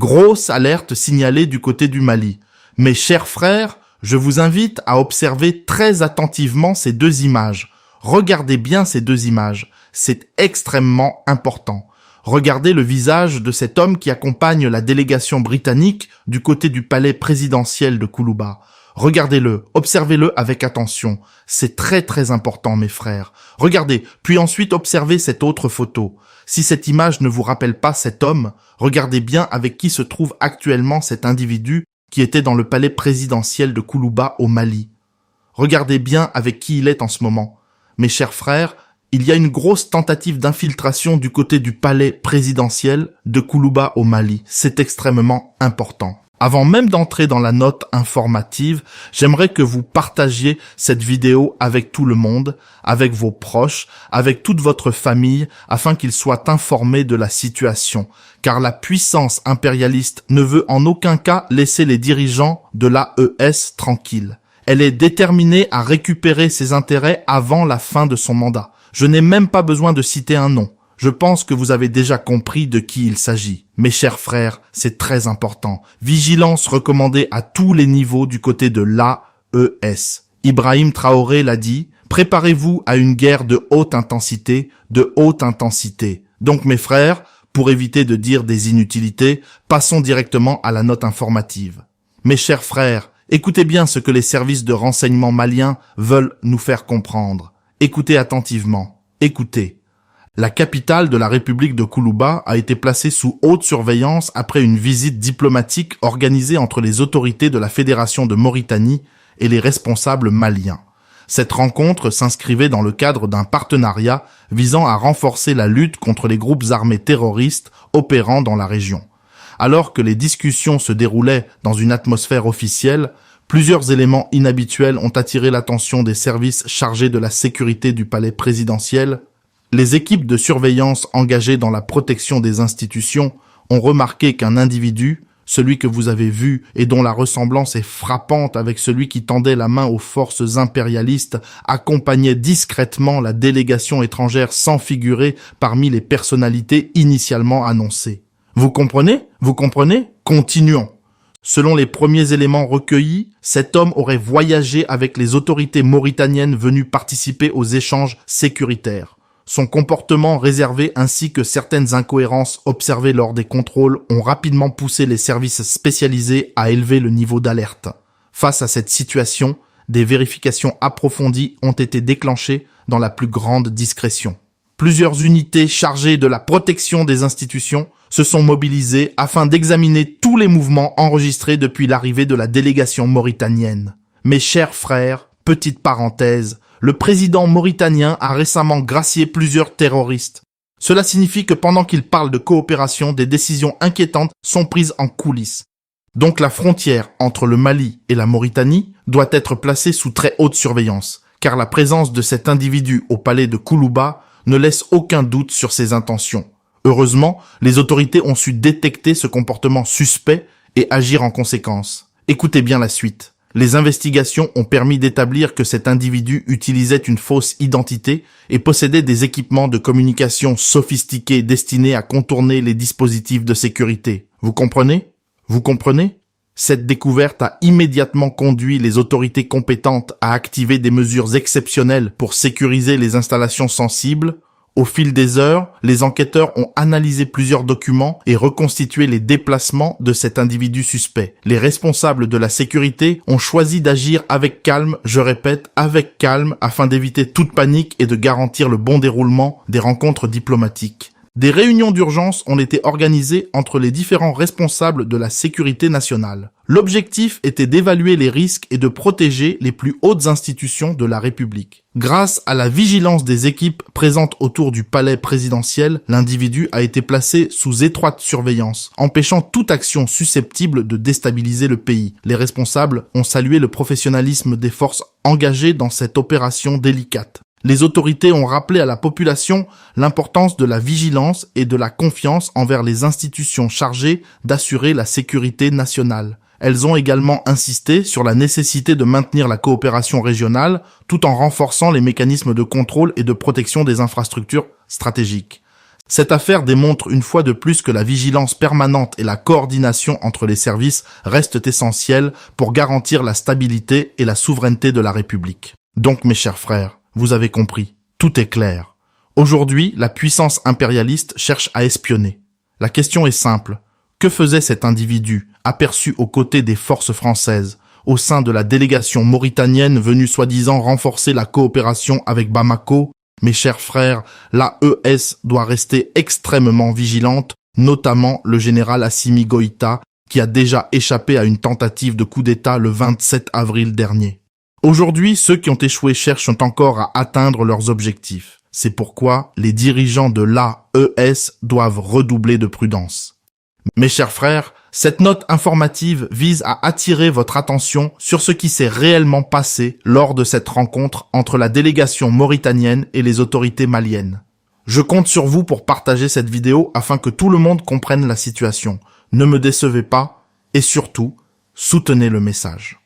Grosse alerte signalée du côté du Mali. Mes chers frères, je vous invite à observer très attentivement ces deux images. Regardez bien ces deux images. C'est extrêmement important. Regardez le visage de cet homme qui accompagne la délégation britannique du côté du palais présidentiel de Koulouba. Regardez-le, observez-le avec attention. C'est très très important, mes frères. Regardez, puis ensuite observez cette autre photo. Si cette image ne vous rappelle pas cet homme, regardez bien avec qui se trouve actuellement cet individu qui était dans le palais présidentiel de Koulouba au Mali. Regardez bien avec qui il est en ce moment. Mes chers frères, il y a une grosse tentative d'infiltration du côté du palais présidentiel de Koulouba au Mali. C'est extrêmement important. Avant même d'entrer dans la note informative, j'aimerais que vous partagiez cette vidéo avec tout le monde, avec vos proches, avec toute votre famille, afin qu'ils soient informés de la situation. Car la puissance impérialiste ne veut en aucun cas laisser les dirigeants de l'AES tranquilles. Elle est déterminée à récupérer ses intérêts avant la fin de son mandat. Je n'ai même pas besoin de citer un nom. Je pense que vous avez déjà compris de qui il s'agit. Mes chers frères, c'est très important. Vigilance recommandée à tous les niveaux du côté de l'AES. Ibrahim Traoré l'a dit, préparez-vous à une guerre de haute intensité, Donc mes frères, pour éviter de dire des inutilités, passons directement à la note informative. Mes chers frères, écoutez bien ce que les services de renseignement maliens veulent nous faire comprendre. Écoutez attentivement. Écoutez. La capitale de la République de Koulouba a été placée sous haute surveillance après une visite diplomatique organisée entre les autorités de la Fédération de Mauritanie et les responsables maliens. Cette rencontre s'inscrivait dans le cadre d'un partenariat visant à renforcer la lutte contre les groupes armés terroristes opérant dans la région. Alors que les discussions se déroulaient dans une atmosphère officielle, plusieurs éléments inhabituels ont attiré l'attention des services chargés de la sécurité du palais présidentiel. Les équipes de surveillance engagées dans la protection des institutions ont remarqué qu'un individu, celui que vous avez vu et dont la ressemblance est frappante avec celui qui tendait la main aux forces impérialistes, accompagnait discrètement la délégation étrangère sans figurer parmi les personnalités initialement annoncées. Vous comprenez? Continuons. Selon les premiers éléments recueillis, cet homme aurait voyagé avec les autorités mauritaniennes venues participer aux échanges sécuritaires. Son comportement réservé ainsi que certaines incohérences observées lors des contrôles ont rapidement poussé les services spécialisés à élever le niveau d'alerte. Face à cette situation, des vérifications approfondies ont été déclenchées dans la plus grande discrétion. Plusieurs unités chargées de la protection des institutions se sont mobilisées afin d'examiner tous les mouvements enregistrés depuis l'arrivée de la délégation mauritanienne. Mes chers frères, petite parenthèse, le président mauritanien a récemment gracié plusieurs terroristes. Cela signifie que pendant qu'il parle de coopération, des décisions inquiétantes sont prises en coulisses. Donc la frontière entre le Mali et la Mauritanie doit être placée sous très haute surveillance, car la présence de cet individu au palais de Koulouba ne laisse aucun doute sur ses intentions. Heureusement, les autorités ont su détecter ce comportement suspect et agir en conséquence. Écoutez bien la suite. Les investigations ont permis d'établir que cet individu utilisait une fausse identité et possédait des équipements de communication sophistiqués destinés à contourner les dispositifs de sécurité. Vous comprenez? Cette découverte a immédiatement conduit les autorités compétentes à activer des mesures exceptionnelles pour sécuriser les installations sensibles. Au fil des heures, les enquêteurs ont analysé plusieurs documents et reconstitué les déplacements de cet individu suspect. Les responsables de la sécurité ont choisi d'agir avec calme, je répète, avec calme, afin d'éviter toute panique et de garantir le bon déroulement des rencontres diplomatiques. Des réunions d'urgence ont été organisées entre les différents responsables de la sécurité nationale. L'objectif était d'évaluer les risques et de protéger les plus hautes institutions de la République. Grâce à la vigilance des équipes présentes autour du palais présidentiel, l'individu a été placé sous étroite surveillance, empêchant toute action susceptible de déstabiliser le pays. Les responsables ont salué le professionnalisme des forces engagées dans cette opération délicate. Les autorités ont rappelé à la population l'importance de la vigilance et de la confiance envers les institutions chargées d'assurer la sécurité nationale. Elles ont également insisté sur la nécessité de maintenir la coopération régionale tout en renforçant les mécanismes de contrôle et de protection des infrastructures stratégiques. Cette affaire démontre une fois de plus que la vigilance permanente et la coordination entre les services restent essentielles pour garantir la stabilité et la souveraineté de la République. Donc, mes chers frères, vous avez compris, tout est clair. Aujourd'hui, la puissance impérialiste cherche à espionner. La question est simple. Que faisait cet individu, aperçu aux côtés des forces françaises, au sein de la délégation mauritanienne venue soi-disant renforcer la coopération avec Bamako? Mes chers frères, la ES doit rester extrêmement vigilante, notamment le général Assimi Goïta, qui a déjà échappé à une tentative de coup d'État le 27 avril dernier. Aujourd'hui, ceux qui ont échoué cherchent encore à atteindre leurs objectifs. C'est pourquoi les dirigeants de l'AES doivent redoubler de prudence. Mes chers frères, cette note informative vise à attirer votre attention sur ce qui s'est réellement passé lors de cette rencontre entre la délégation mauritanienne et les autorités maliennes. Je compte sur vous pour partager cette vidéo afin que tout le monde comprenne la situation. Ne me décevez pas et surtout, soutenez le message.